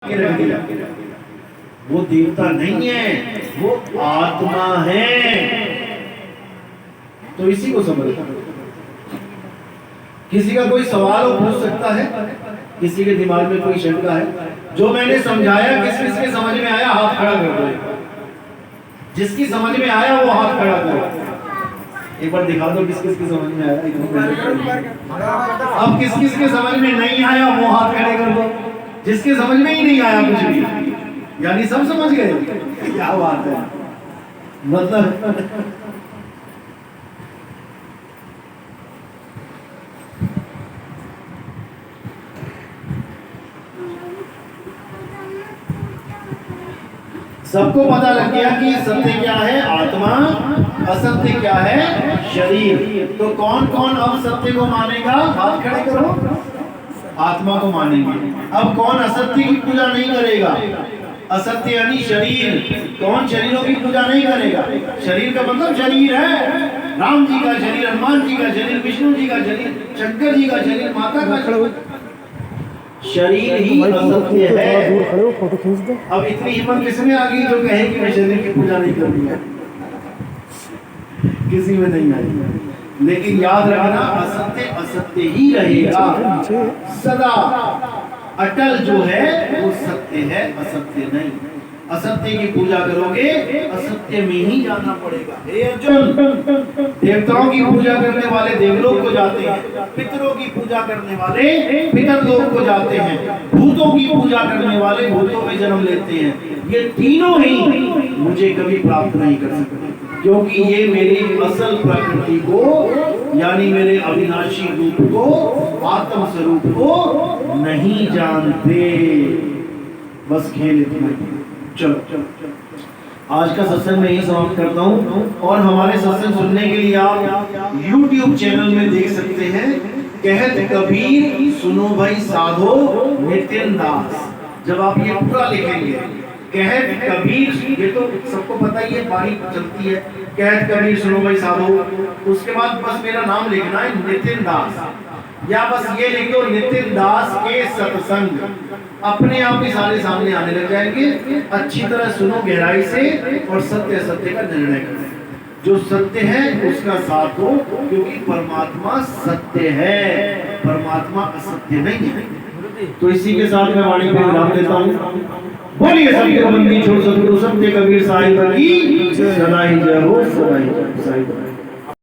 वो देवता नहीं है, वो आत्मा है। तो इसी को समझना। किसी का कोई सवाल हो पूछ सकता है, किसी के दिमाग में कोई शंका है, जो मैंने समझाया किसके समझ में आया हाथ खड़ा कर दो। जिसकी समझ में आया वो हाथ खड़ा करो। एक बार दिखा दो किस किसकी समझ में आया। अब किस किसके समझ में नहीं आया वो हाथ खड़े कर दो। जिसके समझ में ही नहीं आया कुछ भी, यानी सब समझ गए। क्या बात है, मतलब सबको पता लग गया कि सत्य क्या है आत्मा, असत्य क्या है शरीर। तो कौन कौन अब सत्य को मानेगा? हाथ खड़े करो। आत्मा को मानेंगे। अब कौन असत्य की पूजा नहीं करेगा? असत्य यानी शरीर। कौन शरीरों की पूजा नहीं करेगा? शरीर का मतलब शरीर है, राम जी का शरीर, हनुमान जी का शरीर, विष्णु जी का शरीर, शंकर जी का शरीर, माता का शरीर ही असत्य है। अब इतनी हिम्मत किसमें आ गई जो कहे कि मैं शरीर की पूजा नहीं करूंगा? किसी में नहीं आई। लेकिन याद रखना, असत्य असत्य ही रहेगा सदा। अटल जो है वो सत्य है, असत्य नहीं। असत्य की पूजा करोगे असत्य में ही जाना पड़ेगा। हे अर्जुन, देवताओं की पूजा करने वाले देवलोक को जाते हैं, पितरों की पूजा करने वाले पितरलोक को जाते हैं, भूतों की पूजा करने वाले भूतों में जन्म लेते हैं। ये तीनों ही मुझे कभी प्राप्त नहीं कर सकते, क्योंकि ये मेरी असल प्रकृति को, यानी मेरे अविनाशी रूप को, आत्म स्वरूप को नहीं जानते। बस खेल इतना। चलो आज का सत्संग मैं यही समाप्त करता हूँ। और हमारे सत्संग सुनने के लिए आप YouTube चैनल में देख सकते हैं, कहत कबीर सुनो भाई साधो नितिन दास। जब आप ये पूरा लिखेंगे, कहत कबीर, ये तो सबको पता ही है, बारी चलती है, कहत कबीर सुनो भाई साधो। उसके बाद बस मेरा नाम लिखना है नितिन दास, या बस ये लिख दो नितिन दास के सत्संग। अपने आप ही सारे सामने आने लग जाएंगे। अच्छी तरह सुनो गहराई से और सत्य असत्य का निर्णय करें। जो सत्य है उसका साथ हो, क्योंकि परमात्मा सत्य है, परमात्मा असत्य नहीं है। तो इसी के साथ मैं वाणी पे विराम देता हूँ। बोलिए सत्य बंदी छोड़ सतगुरु सत्य कबीर साहिब की सदा ही जय हो, सदा ही जय साहिब।